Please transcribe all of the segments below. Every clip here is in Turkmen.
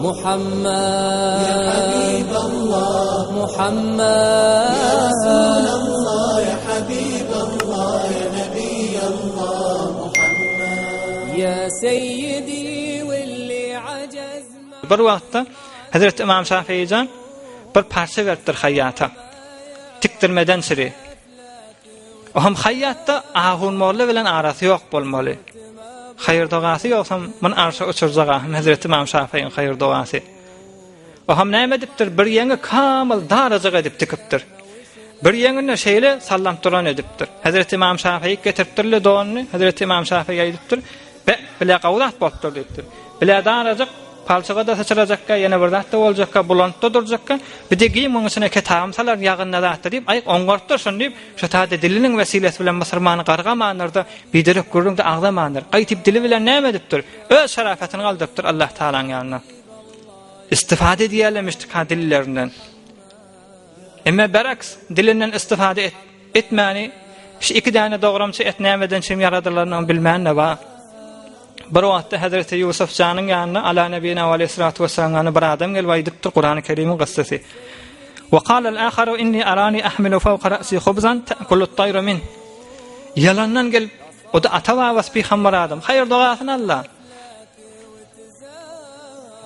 محمد يا حبيب الله محمد يا رسول الله يا حبيب الله يا نبي الله محمد يا سيدي واللي عجز bir wagtda Hazrat İmam Şafii'den bir parça veripdir hayyata. Tiktirmeden siri. O ham hayyatda ahunmolla bilen arasy ýok bolmaly. Hayır duası yoksam men arşa uçurjagam Hazrat İmam Şafii'nin hayır duası. O ham näme edipdir? Bir ýeňe kamyl darajaga edip tikipdir. Bir ýeňine şeýle sallam turan edipdir. Hazrat İmam Şafii getiripdirle doňny, Hazrat İmam Şafii aýdypdyr. Bile gawlat bolupdyr diýipdir. Bile darajak palçaga da saçylajakka, ýene bir zatda boljakka, bulantda durjakka, bir de giýim oňun içine ketabym salar ýagynda zatda diýip, aýyk oňgartyp dursun diýip, şu taýda diliniň wesilesi bilen Müslümany gargamanyrda, biderek gürrüňde agdamandyr. Aýtyp dili bilen näme edipdir? Öz şarafatyny galdypdyr Allah Taalaň ýanyna. İstifade diýerlemişdik ha dillerinden. Emme beraks dilinden istifade etmäni, şu iki däne dogramçy etnämeden şem ýaradylaryny bilmän näba. Bir wagtda Hazreti Yusuf janyň ýanyna ala nebiyina we aleyhissalatu vesselam'ny bir adam gelip aýdypdyr Qur'an-ı Kerim'in gıssasy. Wa qala al-akharu inni arani ahmilu fawqa ra'si khubzan ta'kulu at-tayru min. Yalandan gelip o da atawa waspi hammar adam. Hayır duasyn Allah.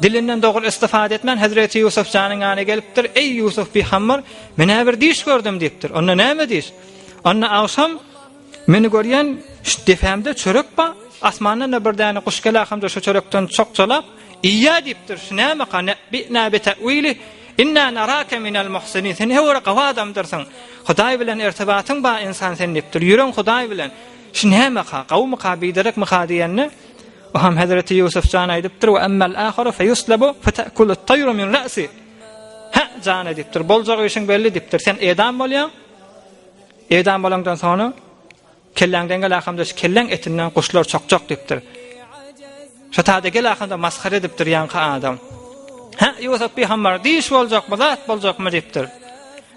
Dilinden dogry istifade etmen Hazreti Yusuf janyň ýanyna gelipdir. Ey Yusuf bi hammar, mene bir diş gördüm diýipdir. Onda näme diş? Onda awşam meni görýän şu defamda çörek ba, asmandan bir däne kuş gelahamda şu çörekden çokçalap, iyya diýipdir. Näme qana bina bi ta'wili inna naraka minal muhsinin. Sen hewre gawadamdyrsyň. Hudaý bilen irtibatyň ba insan sen diýipdir. Ýüreň Hudaý bilen. Şu näme qa? Gawmy qa biderek mi qa diýenni? O ham Hazreti Yusuf jan aýdypdyr we ammal aharu fayuslabu fata'kulu at-tayru min ra'si. Ha jan aýdypdyr. Boljak işiň belli diýipdir. Sen edam bolýan. Edam bolandan soňra kelläňden gelahamda kelläň etinden kuşlar çokçok diýipdir. Şataýda gelahamda maskhara edipdir ýanky adam. Ha Yusuf bi hammar diş boljakmy, zat boljakmy diýipdir.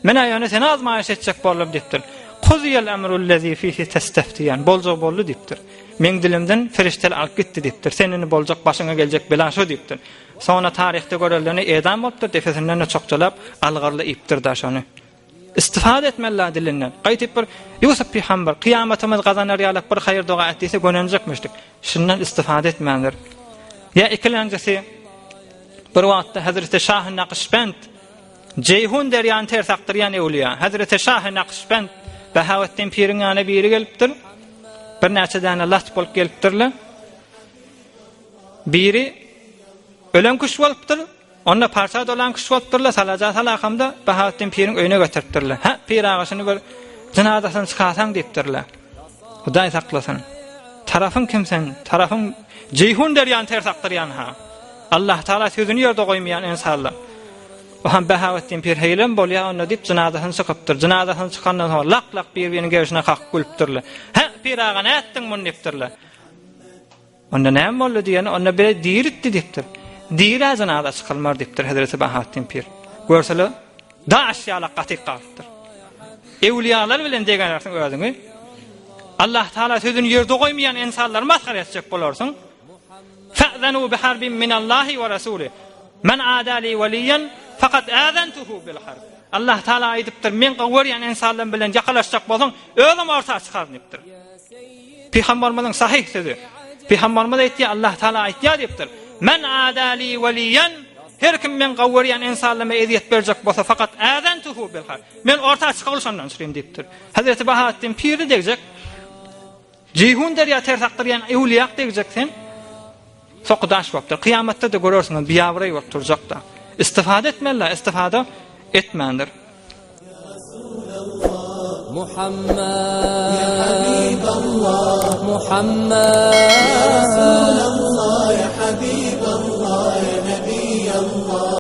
Mene ýöne sen azmaýyş etjek bolum diýipdir. Quziyal amru allazi fihi tastaftiyan. Boljak boldy diýipdir. Men dilimden feriştel alyp gitdi diýipdir. Senini boljak başyňa geljek bilen şo diýipdir. Soňra taryhda görelini edam bolupdyr, defesinden çokçalap algarly ipdir daşany. İstifade etmeli dilinden. Qaytyp bir Yusuf Peygamber kıyametimiz gazanar ýalyp bir hayır dua etdiyse gönenjekmişdik. Şundan istifade etmendir. Ya ikilencisi bir wagtda Hazreti Şah Naqşband Ceyhun derýany tersakdyrýan ewliýa. Hazreti Şah Naqşband Bahawettin Piriň ýanyna biri gelipdir. Bir näçe däne lat bolup gelipdirler. Biri ölen kuş bolupdyr. Onda parça dolan kuş bolupdyrlar, salaja salahamda Bahawettin Piriň öýüne götüripdirler. Ha, pir agaşyny bir janazasyny çykasaň diýipdirler. Hudaý saklasyn. Tarafyň kimsen? Tarafyň Ceyhun derýany tersakdyrýan ha. Allah Taala sözüni ýerde goýmaýan insanlar. O ham Bahawettin Pir heýlen bolýar, onda diýip janazasyny çykypdyr. Janazasyny çykandan soň laq bir-biriniň göwüşine hak gülüpdirler. Ha, pir aga näetdiň muny diýipdirler. Onda näme boldy diýeni, onda bir diýritdi diýipdir. Diýre janaza çykylmar diýipdir Hazreti Bahawettin Pir. Görseler da aşýala gaty galypdyr. Ewliýalar bilen degenlersiň özüňi Allah Taala sözüni ýerde goýmaýan insanlar maskhara etjek bolarsyň. Fa'zanu biharbin minallahi we rasulihi. Men adali waliyan faqat azantuhu bil harb. Allah Taala aýdypdyr, men gowryan insanlar bilen ýakalaşjak bolsaň, özüm ortaga çykaryn diýipdir. Peygamberimiň sahih sözi. Peygamberimiz aýtdy, Allah Taala aýtdy diýipdir. Men adali waliyan her kim men gowryan insanlara eziyet berjek bolsa faqat azantuhu bil harb. Men ortaga çykalyşandan çyrym diýipdir. Hazreti Bahawettin Pir diýjek. Ceyhun derýa tersakdyrýan ewliýa diýjek sen. Soqdaş bopdyr. Kıyamatda da görürsiň biýawry bolup turjakda. İstifade etmeli, istifade etmendir. محمد يا حبيب الله محمد يا رسول الله يا حبيب الله يا نبي الله